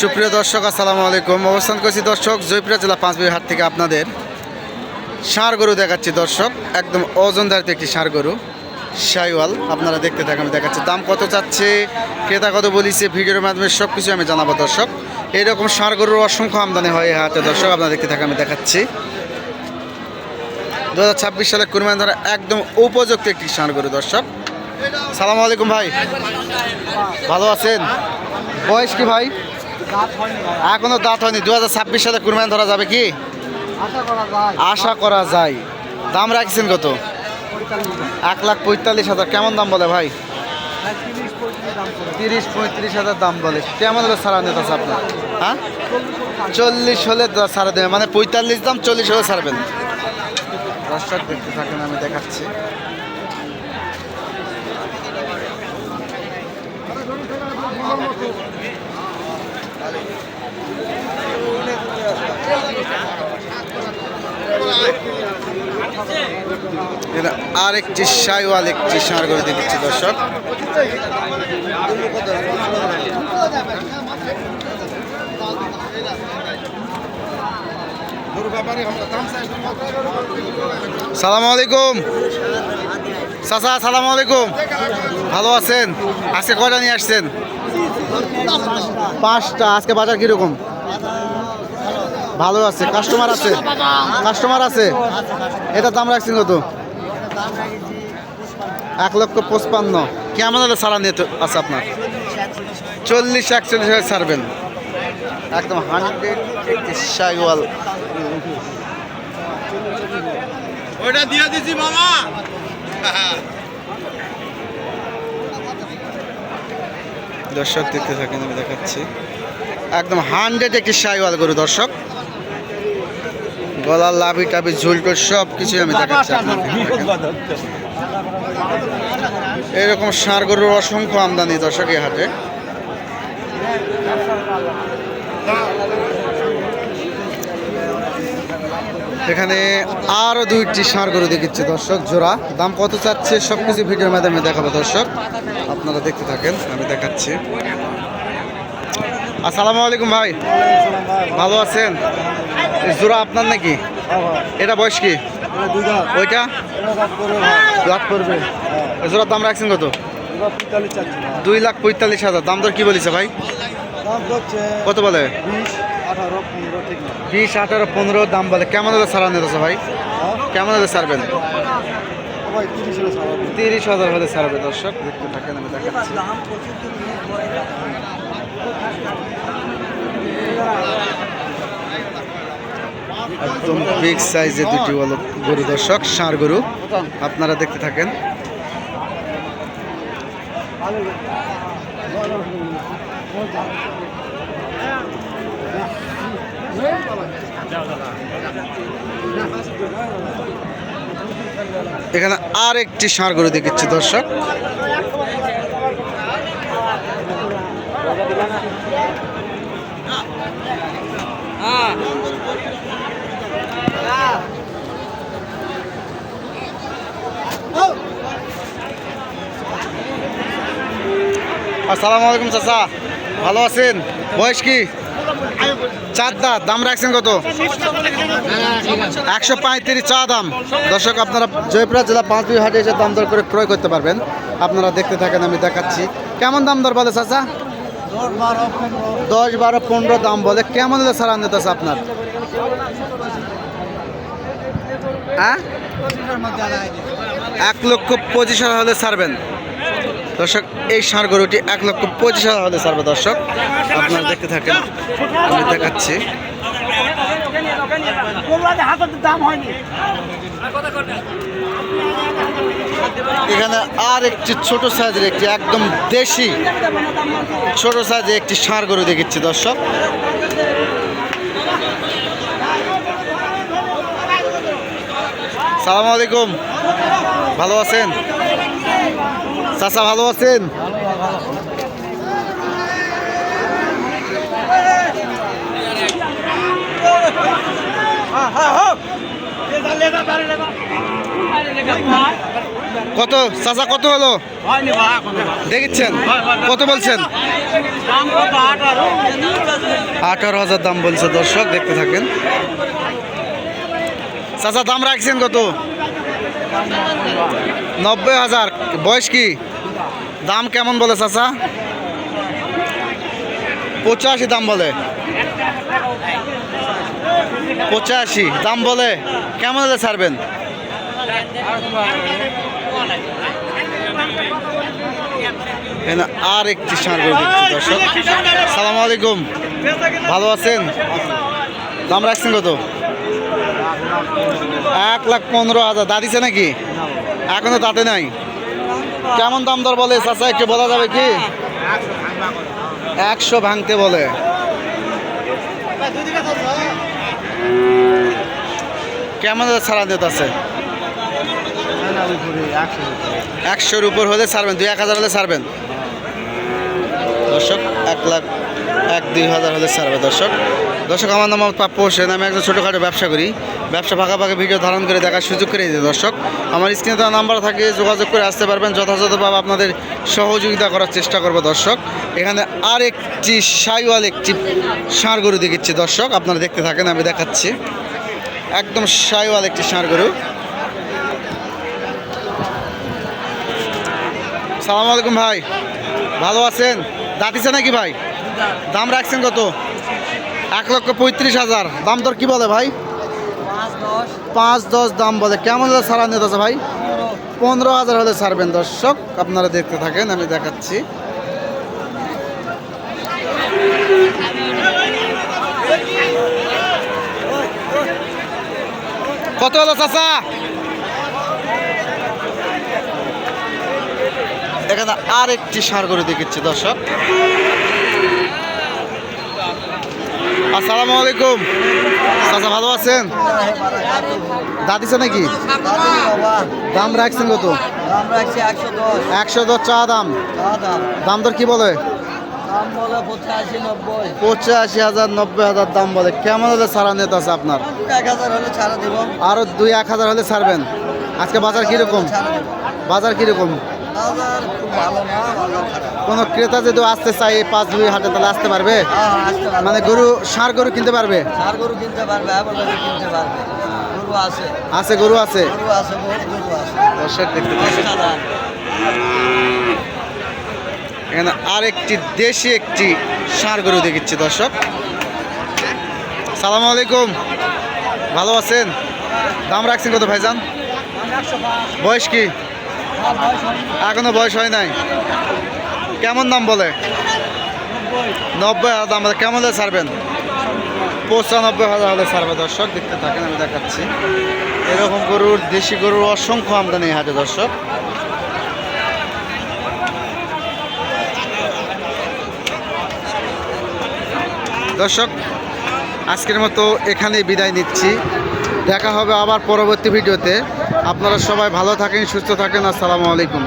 সুপ্রিয় দর্শক আসসালামু আলাইকুম। অবস্থান করছি দর্শক জয়পুরা জেলা পাঁচবিবি হাট থেকে আপনাদের ষাঁড় গরু দেখাচ্ছি দর্শক। একদম ওজনদারিত একটি ষাঁড় গরু শাইওয়াল, আপনারা দেখতে থাকেন। আমি দেখাচ্ছি দাম কত চাচ্ছে, ক্রেতা কত বলিছে, ভিডিওর মাধ্যমে সব কিছু আমি জানাবো দর্শক। এইরকম ষাঁড় গরুর অসংখ্য আমদানি হয় এই হাটে দর্শক, আপনারা দেখতে থাকেন। আমি দেখাচ্ছি 2026 সালে কুরবানি ধরা একদম উপযুক্ত একটি ষাঁড় গরু দর্শক। সালামু আলাইকুম ভাই, ভালো আছেন? বয়স কি ভাই? এখনো দাঁত হয়নি। 2026 সালে কুরবানি ধরা যাবে কি? আশা করা যায়। দাম রাখছেন কত? 1,45,000। কেমন দাম বলে ভাই? 30-35,000 দাম বলে। কেমন হলে ছাড়া নিতে আছে আপনার? হ্যাঁ, 40 হলে ছাড়া দেবে, মানে 45 দাম, 40 হলে ছাড়বেন। দর্শক দেখতে থাকেন, আমি দেখাচ্ছি। আরেকটি শাইওয়াল একটি ষাঁড় গরু দিচ্ছি দর্শক। সালামু আলাইকুম চাচা, সালামু আলাইকুম, ভালো আছেন? আজকে কয়টা নিয়ে আসছেন? 5টা। আজকে বাজার কিরকম? ভালো আছে, কাস্টমার আছে? কাস্টমার আছে। এটার দাম রাখছেন কত? 1,55,000। কেমন হলে ছাড়া নিয়ে আছে আপনার? 40-41 হয়ে ছাড়বেন। একদম 100 একটি শাইওয়াল। ওইটা দিয়ে দিছি মামা। দর্শক দেখতে থাকেন, আমি দেখাচ্ছি। একদম 100 একটি শাইওয়াল গরু দর্শক। গলার লাভি টাবি ঝুলটোল সব কিছু আমি দেখাচ্ছি আপনাকে। এরকম ষাঁড় গরুর অসংখ্য আমদানি দর্শক এই হাটে। এখানে আরো 2টি ষাঁড় গরু দেখাচ্ছি দর্শক জোড়া। দাম কত চাচ্ছে সব কিছু ভিডিওর মাধ্যমে দেখাবো দর্শক, আপনারা দেখতে থাকেন। আমি দেখাচ্ছি। আসসালামু আলাইকুম ভাই, ভালো আছেন? জোড়া আপনার নাকি? এটা বয়স কি? ওইটা লাখ পড়বে। জোড়ার দাম রাখছেন কত? 2,45,000। দাম দর কি বলেছে ভাই? কত বলে? 20-18-15 দাম বলে। কেমন হলে ছাড়া নিতেছে ভাই? কেমন হলে ছাড়বেন? 30,000 হলে ছাড়বে দর্শক, দেখতে থাকেন। আমি দেখাচ্ছি। একদম বিগ সাইজের দুটি গরু দর্শক, ষাঁড় গরু, আপনারা দেখতে থাকেন। এখানে আর একটি ষাঁড় গরু দেখাচ্ছি দর্শক। আসসালামু আলাইকুম চাচা, ভালো আছেন? বয়স কি? 4 দাঁত। দাম রাখছেন কত? 135 চা দাম দর্শক। আপনারা জয়পুরা জেলা পাঁচবিবি হাটে এসে দাম দর করে ক্রয় করতে পারবেন। আপনারা দেখতে থাকেন, আমি দেখাচ্ছি। কেমন দাম দর বলে চাচা? 10-12-15 দাম বলে। কেমন হলে ছাড়া নিতেছে আপনার? হ্যাঁ, 1,25,000 হলে ছাড়বেন দর্শক। এই ষাঁড় গরুটি 1,25,000 হলে ছাড়বে দর্শক, আপনারা দেখতে থাকেন। আমি দেখাচ্ছি। এখানে আর একটি ছোট সাইজের একটি একদম দেশি ছোট সাইজের একটি ষাঁড় গরু দেখাচ্ছি দর্শক। সালামু আলাইকুম, ভালো আছেন? চাচা ভালো আছেন? কত চাচা, কত হলো দেখেছেন? কত বলছেন? 18,000 দাম বলছে দর্শক, দেখতে থাকেন। চাচা দাম রাখছেন কত? 90,000। বয়স কি? দাম কেমন বলে চাচা? 85 দাম বলে। 85 দাম বলে। কেমন হলে ছাড়বেন? এখানে আর একটি ষাঁড় গরু দেখছি দর্শক। সালাম আলাইকুম, ভালো আছেন? দাম রাখছেন কত? 1,15,000। দাঁড়িয়েছে নাকি? এখনো তাতে নাই। কেমন দাম দর বলে চাচা, একটু বলা যাবে কি? 100 ভাঙতে বলে। কেমন ছাড়া দিতে আছে? 100-র উপর হলে ছাড়বেন, 2-1,000 হলে ছাড়বেন দর্শক। 1,02,000 হলে ছাড়বে দর্শক। আমার নাম প্রাপ্য হোসেন, আমি একজন ছোটোখাটো ব্যবসা করি। ব্যবসা ফাঁকা ভিডিও ধারণ করে দেখার সুযোগ করে দিই দর্শক। আমার স্ক্রিনে দেওয়া নাম্বার থাকে, যোগাযোগ করে আসতে পারবেন। যথাযথভাবে আপনাদের সহযোগিতা করার চেষ্টা করবো দর্শক। এখানে আর একটি শাইওয়াল একটি ষাঁড় গরু দেখেছি দর্শক, আপনারা দেখতে থাকেন, আমি দেখাচ্ছি। একদম শাইওয়াল একটি ষাঁড় গরু। সালাম আলাইকুম ভাই, ভালো আছেন? দাঁতিছে নাকি ভাই? দাম রাখছেন কত? 1,35,000। দাম দর কি বলে ভাই? 5-10 দাম বলে। কেমন হলে ছাড়া নিতে আছে ভাই? 15,000 হলে ছাড়বেন দর্শক। আপনারা দেখতে থাকেন, আমি দেখাচ্ছি। কত হলো চাচা? এখানে আর একটি ষাঁড় গরু দেখেছি দর্শক। আসসালামু আলাইকুম চাচা, ভালো আছেন? দাঁতিছে নাকি? দাম রাখছেন কত? 110 চা দাম। দাম দর কি বলে? 85,000 90,000 দাম বলে। কেমন হলে ছাড়া নিতে আছে আপনার? 1,000 হলে ছাড়া দিব। আরো 2-1,000 হলে ছাড়বেন। আজকে বাজার কিরকম? বাজার কিরকম? কোনো ক্রেতা যদি আসতে চাই এই 5 হাটে, তাহলে আসতে পারবে? মানে গরু, ষাঁড় গরু কিনতে পারবে? গরু কিনতে পারবে, কিনতে পারবে। গরু আছে, আছে গরু আছে। গরু আছে, বহুত গরু আছে। দর্শক দেখতে পাচ্ছেন, এখানে আর একটি দেশি একটি ষাঁড় গরু দেখেছি দর্শক। সালাম আলাইকুম, ভালো আছেন? দাম রাখছেন কত ভাইজান? বয়স কি? এখনো বয়স হয় নাই। কেমন দাম বলে? 90,000 দাম বলে। কেমন হলে ছাড়বেন? 95,000 হলে ছাড়বে দর্শক। দেখতে থাকেন, আমি দেখাচ্ছি। এরকম গরুর, দেশি গরুর অসংখ্য আমদানি এই হাটে দর্শক। দর্শক আজকের মতো এখানেই বিদায় নিচ্ছি। দেখা হবে আবার পরবর্তী ভিডিওতে। আপনারা সবাই ভালো থাকেন, সুস্থ থাকেন। আসসালামু আলাইকুম।